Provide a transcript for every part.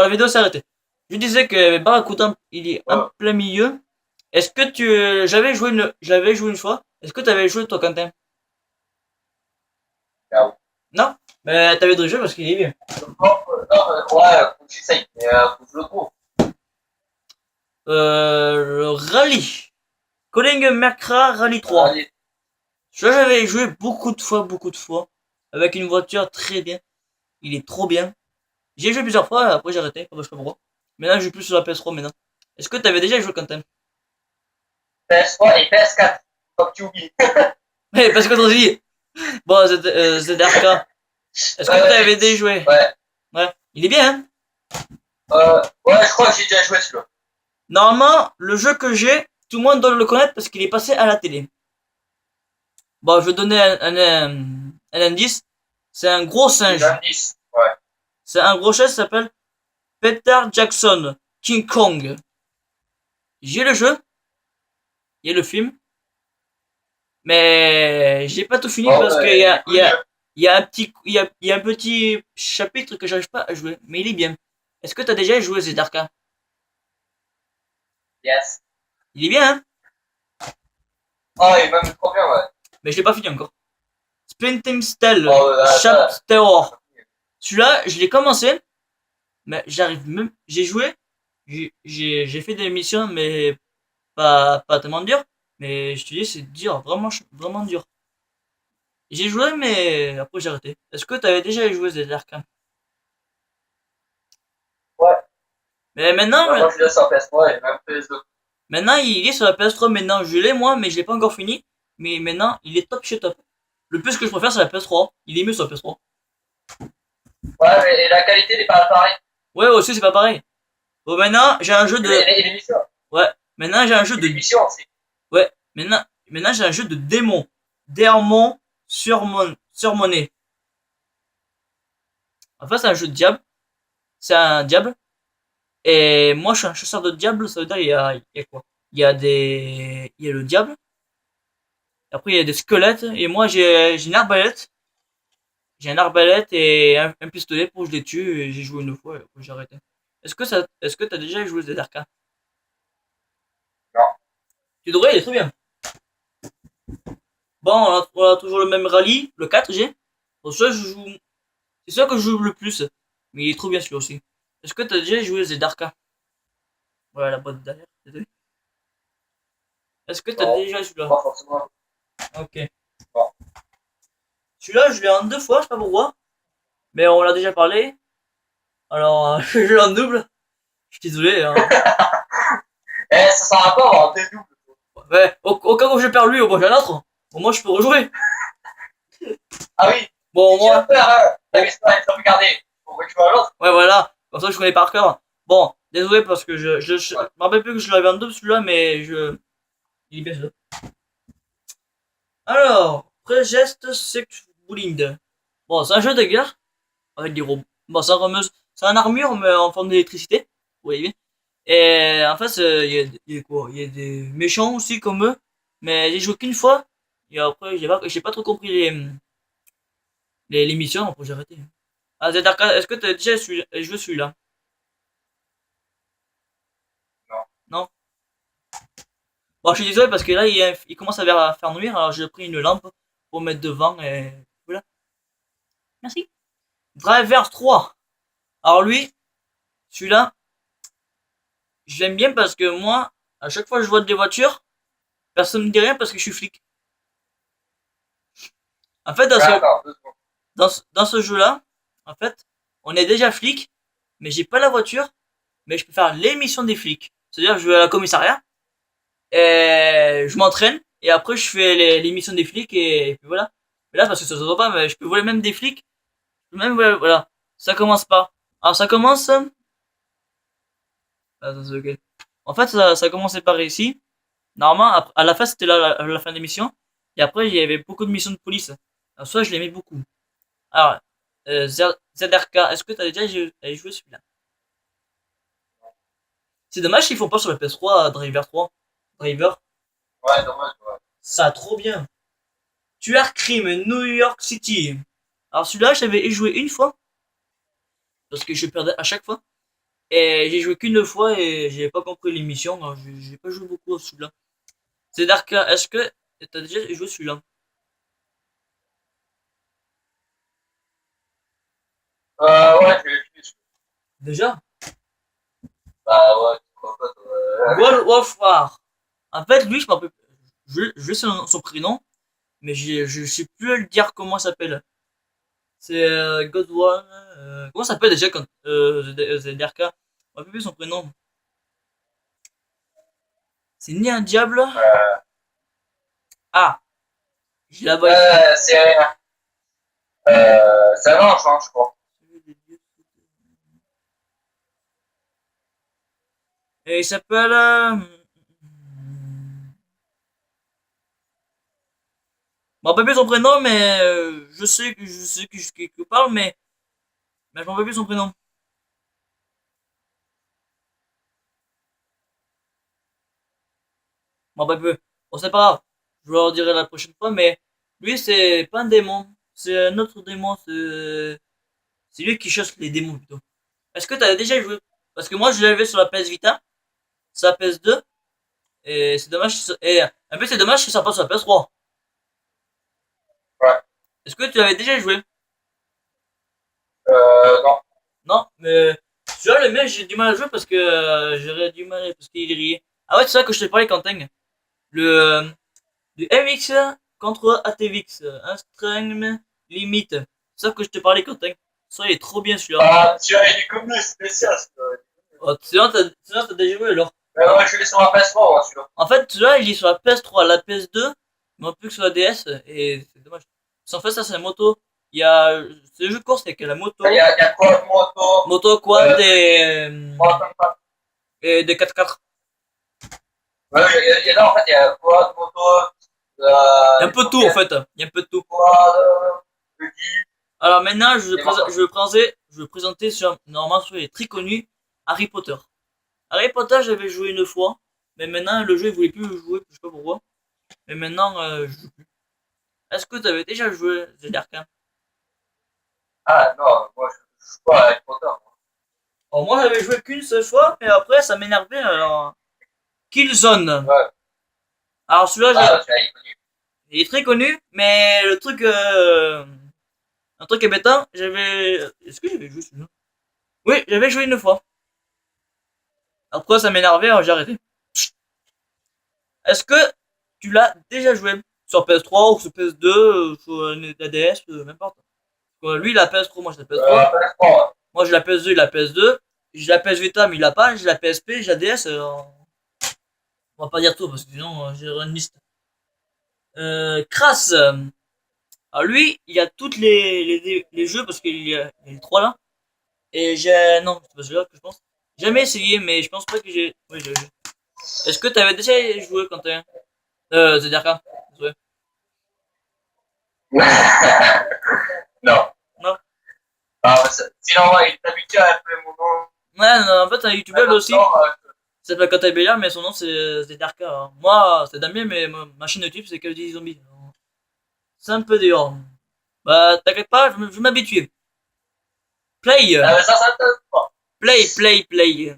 la vidéo s'est arrêtée. Je disais que Barracuda, il est en plein milieu. Est-ce que j'avais joué une fois. Est-ce que tu avais joué toi, Quentin? Non. Non? Mais t'avais de jeu parce qu'il est bien. Non, ouais, faut que j'essaye, mais faut que je le trouve. Le rallye. Calling Mercra Rally 3. Allez, J'avais joué beaucoup de fois. Avec une voiture très bien. Il est trop bien. J'ai joué plusieurs fois, après j'ai arrêté, je sais pas pourquoi. Maintenant je joue plus sur la PS3 maintenant. Est-ce que t'avais déjà joué Quentin? PS3 et PS4, comme tu oublies. Ouais, parce que t'as dit. Bon, ZRK. Est-ce que t'avais déjà joué? Ouais. Ouais. Il est bien, hein? Ouais, je crois que j'ai déjà joué celui-là. Normalement, le jeu que j'ai, tout le monde doit le connaître parce qu'il est passé à la télé. Bon, je vais donner un indice. C'est un gros singe. Indice. Ouais. C'est un gros singe qui s'appelle Peter Jackson, King Kong. J'ai le jeu, il y a le film, mais j'ai pas tout fini parce qu'il y a un petit chapitre que j'arrive pas à jouer, mais il est bien. Est-ce que t'as déjà joué Zedarka? Yes. Il est bien, hein? Oh, il est même trop bien, ouais. Mais je l'ai pas fini encore. Splinter Cell, Oh, Chapter. Celui-là, je l'ai commencé, mais j'arrive même. J'ai joué, j'ai fait des missions, mais pas tellement dur. Mais je te dis, c'est dur, vraiment dur. J'ai joué, mais après j'ai arrêté. Est-ce que t'avais déjà joué Zedarka? Ouais. Mais maintenant, Moi, je laisse en PS3 et même PS2. maintenant, il est sur la PS3. Maintenant, je l'ai moi, mais je l'ai pas encore fini. Mais maintenant, il est top chez top. Le plus que je préfère, c'est la PS3. Il est mieux sur la PS3. Ouais, mais la qualité n'est pas pareille. Ouais, aussi, c'est pas pareil. Bon, maintenant, j'ai un jeu de. Et l'émission. Ouais. Maintenant, j'ai un jeu Et de. l'émission aussi. Ouais. Maintenant, j'ai un jeu de démon. Démon surmonné. En fait, c'est un jeu de diable. C'est un diable. Et moi, je suis un chasseur de diable. Ça veut dire, il y a quoi? Il y a le diable. Après, il y a des squelettes. Et moi, j'ai une arbalète. J'ai un arbalète et un pistolet pour que je les tue. Et j'ai joué une fois et après j'ai arrêté. Est-ce que t'as déjà joué ZRK? Non. Tu devrais, il est très bien. Bon, on a toujours le même rallye, le 4 G. Pour ça, c'est ça que je joue le plus. Mais il est trop bien celui aussi. Est-ce que t'as déjà joué ZRK? Voilà la boîte derrière. Désolé. Est-ce que t'as Non. déjà joué celui-là? Pas forcément. Ok. Non. Celui-là, je l'ai en deux fois, je sais pas pourquoi. Mais on l'a déjà parlé. Alors, je l'ai en double. Je suis désolé. Hein. Ça sert à quoi avoir deux doubles? Ouais, au cas où je perds lui, au moins j'ai un autre. Au moins je peux rejouer. Ah oui. Bon, Si tu veux moi. faire, t'as vu ça, il faut regarder. Faut que tu vois l'autre. Ouais, voilà. Comme ça, je connais par cœur. Bon, désolé parce que je me rappelle plus que je l'avais en double celui-là, mais il est bien celui-là. Alors, Prejest Sect Bullind. Bon, c'est un jeu de guerre avec des robots. Bon, c'est un armure, mais en forme d'électricité. Vous voyez bien. Et en fait, il y a quoi? Il y a des méchants aussi comme eux. Mais j'ai joué qu'une fois. Et après, j'ai pas trop compris les missions. Après, j'ai arrêté. Ah, Zedarka, est-ce que t'as déjà joué celui-là? Non. Non? Bon, je suis désolé parce que là, il commence à faire nuire. Alors, j'ai pris une lampe pour mettre devant et voilà. Merci. Driver 3. Alors, lui, celui-là, j'aime bien parce que moi, à chaque fois que je vois des voitures, personne me dit rien parce que je suis flic. En fait, D'accord, 2 secondes. dans ce jeu-là, en fait, on est déjà flic, mais j'ai pas la voiture, mais je peux faire les missions des flics. C'est-à-dire, je vais à la commissariat, et je m'entraîne, et après, je fais les missions des flics, et puis voilà. Mais là, parce que ça se voit pas, mais je peux voler même des flics. Même, voilà. Ça commence pas. Alors, ça commence. Attends, c'est ok. En fait, ça commençait par ici. Normalement, à la fin, c'était la fin des missions. Et après, il y avait beaucoup de missions de police. Alors, soit je l'aimais beaucoup. Alors, ZRK, est-ce que t'as déjà joué celui-là? C'est dommage qu'ils font pas sur la PS3 Driver 3. Driver, Ouais, dommage, ouais. ça trop bien. Tueur crime, New York City. Alors celui-là, j'avais joué une fois. Parce que je perdais à chaque fois. Et j'ai joué qu'une fois et j'ai pas compris l'émission. Alors j'ai pas joué beaucoup à celui-là. C'est Darka. Est-ce que t'as déjà joué celui-là? Ouais, je l'ai fini. Déjà? Bah ouais, pourquoi pas, toi, World of War. En fait, lui, je m'en rappelle. Je sais son prénom, mais je sais plus le dire comment ça s'appelle. C'est God One. Comment ça s'appelle déjà quand Zederka? Je me rappelle plus son prénom. C'est ni un diable. Ah, j'ai la voix ici. C'est un ange, hein, je crois. Et il s'appelle. Je me rappelle plus son prénom, mais je sais que parle, mais je me rappelle plus son prénom. Je me rappelle plus. Bon, c'est pas grave. Je vous le redirai la prochaine fois, mais lui, c'est pas un démon. C'est un autre démon. C'est lui qui chasse les démons plutôt. Est-ce que t'as déjà joué? Parce que moi, je l'avais sur la PS Vita, sur la PS2, et c'est dommage. Et en plus, c'est dommage que ça passe sur la PS3. Ouais. Est-ce que tu l'avais déjà joué? Non. Non, mais celui-là, le mec, j'ai du mal à jouer parce que j'aurais du mal parce qu'il est grillé. Ah ouais, c'est ça que je te parlais, Quentin. Le, du MX contre ATVX, un string limite. C'est ça que je te parlais, Quentin. Ça, il est trop bien celui-là. Ah, tu as il est comme le spécial, Oh, celui-là, t'as déjà joué alors. mais moi, je l'ai sur ma PS3, hein, celui-là. En fait, celui-là, il est sur la PS3, la PS2, mais plus que sur la DS, et c'est dommage. Parce qu'en fait, ça, c'est la moto. Il y a, c'est le jeu de course avec la moto, Il y a quoi de moto? moto quad Quoi comme ça? et des 4x4. Ouais, là, en fait, il y a quoi de moto? Il y a un peu de tout, en fait. Il y a un peu de tout. Quoi de Guy? Alors maintenant, Et moi, je vais présenter sur, normalement, sur les très connus, Harry Potter. Harry Potter, j'avais joué une fois, mais maintenant, le jeu, il voulait plus jouer, je sais pas pourquoi. Mais maintenant, je joue plus. Est-ce que tu avais déjà joué ZRK? ah, non, moi, je suis pas avec Potter, moi. Alors moi, j'avais joué qu'une seule fois, mais après, ça m'énervait, alors... Killzone. Ouais. Alors celui-là, Ah, tu l'as connu. il est très connu, mais le truc... un truc embêtant, j'avais... Est-ce que j'avais joué celui-là? Oui, j'avais joué une fois. Après, ça m'énervait, alors j'ai arrêté. Est-ce que tu l'as déjà joué? Sur PS3 ou sur PS2, sur la DS, n'importe. Lui, il a la PS3, moi j'ai la PS3. PS3, ouais. Moi j'ai la PS2, il a la PS2. J'ai la PS Vita, mais il l'a pas. J'ai la PSP, j'ai la DS. On va pas dire tout, parce que sinon, j'ai une liste. Crass. Alors lui, il a toutes les jeux, parce qu'il y a les trois là. Et j'ai... Non, c'est pas celui-là que je pense. Jamais essayé, mais je pense pas que j'ai... Oui, j'ai joué. Est-ce que t'avais déjà joué quand t'es... ZRK. Désolé. Non. Non. Ah, sinon, ouais, il est habitué à appeler mon nom. Ouais, non, en fait, un youtubeur Maintenant, aussi. Il s'appelle Kata Béliard, mais son nom c'est ZRK. Hein. Moi, c'est Damien, mais ma chaîne YouTube c'est Call of Duty Zombie. C'est un peu dur. Bah, t'inquiète pas, je vais m'habituer. Play. ah, mais ça t'intéresse pas. Play.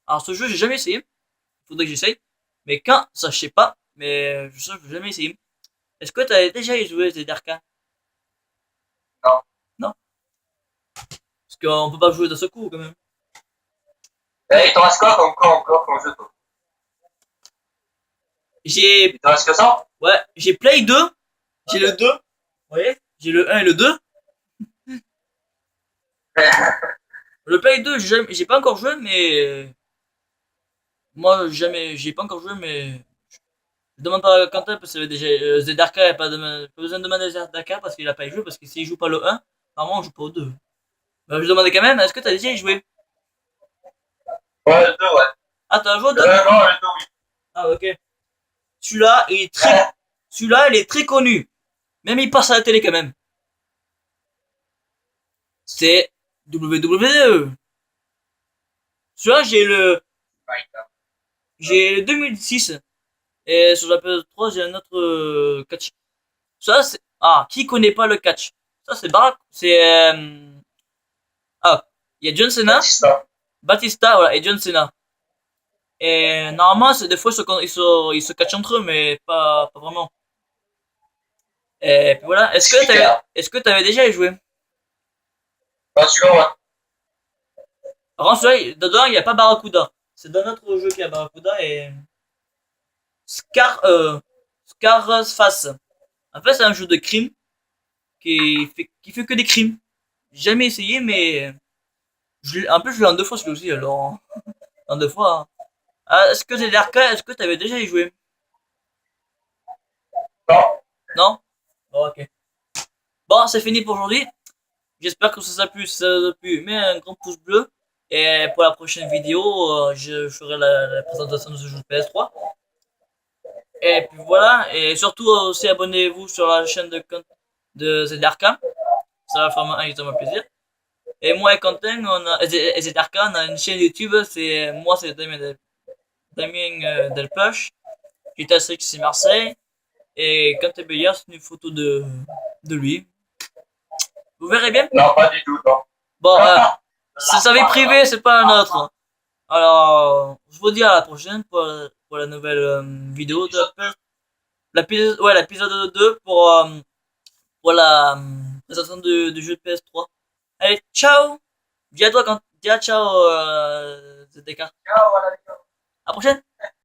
Alors, ce jeu, j'ai jamais essayé. Faudrait que j'essaye. Mais quand, ça, je sais pas. Mais je sais que j'ai jamais essayé. Est-ce que t'as déjà joué ZRK? Non. Non. Parce qu'on peut pas jouer d'un seul coup, quand même. Eh, il t'en reste quoi comme jeu, toi? J'ai, Il t'en reste que ça? ouais, j'ai Play 2. J'ai le 2. Vous voyez? J'ai le 1 et le 2. Le Play 2, j'ai pas encore joué, mais moi, jamais, j'ai pas encore joué, mais je demande pas à Quentin parce que déjà, Zedarka, il a pas besoin de demander à Zedarka parce qu'il a pas y joué, parce que s'il joue pas le 1, normalement, on joue pas au 2. Bah, je demandais quand même, est-ce que t'as déjà y joué? Ouais, le 2, ouais. Ah, t'as joué au 2? Non, le 2, oui. Ah, ok. Celui-là, il est très, Ouais. celui-là, il est très connu. Même il passe à la télé quand même. C'est WWE. Celui-là, j'ai le 2006. Et sur la PS3, j'ai un autre catch. Ça, c'est... Ah, qui connaît pas le catch? Ça, c'est Barack... C'est... Ah, il y a John Cena. Batista. Batista, voilà, et John Cena. Et normalement, des fois, ils se catchent entre eux, mais pas vraiment. Et puis voilà, est-ce que t'avais déjà joué? Bah, celui-là, ouais. Par contre, celui-là, dedans, il n'y a pas Barracuda. C'est dans notre jeu qu'il y a Barracuda et Scar's Face. En fait, c'est un jeu de crime qui fait que des crimes. J'ai jamais essayé, mais en plus, je l'ai en deux fois celui aussi, alors en deux fois, hein. Ah, est-ce que c'est l'arcade? Est-ce que t'avais déjà y joué? Non. Non? Bon, ok. Bon, c'est fini pour aujourd'hui. J'espère que ça vous a plu. Si ça vous a plu, mets un grand pouce bleu. Et pour la prochaine vidéo, je ferai la présentation de ce jeu de PS3. Et puis voilà. Et surtout aussi abonnez-vous sur la chaîne de ZRK. Ça va faire un extrêmement plaisir. Et moi et Quentin, et ZRK, on a une chaîne YouTube. C'est Damien Delpech. J'étais à Strix Marseille. Et Quentin Beyer, c'est une photo de lui. Vous verrez bien. Non, pas du tout, non. Bon, c'est sa vie privée, c'est pas un autre. Alors, je vous dis à la prochaine pour la nouvelle vidéo de l'épisode 2 pour la présentation du jeu de PS3. Allez, ciao! Dis à toi quand, dis à ciao, ZDK. Ciao, voilà. À la prochaine!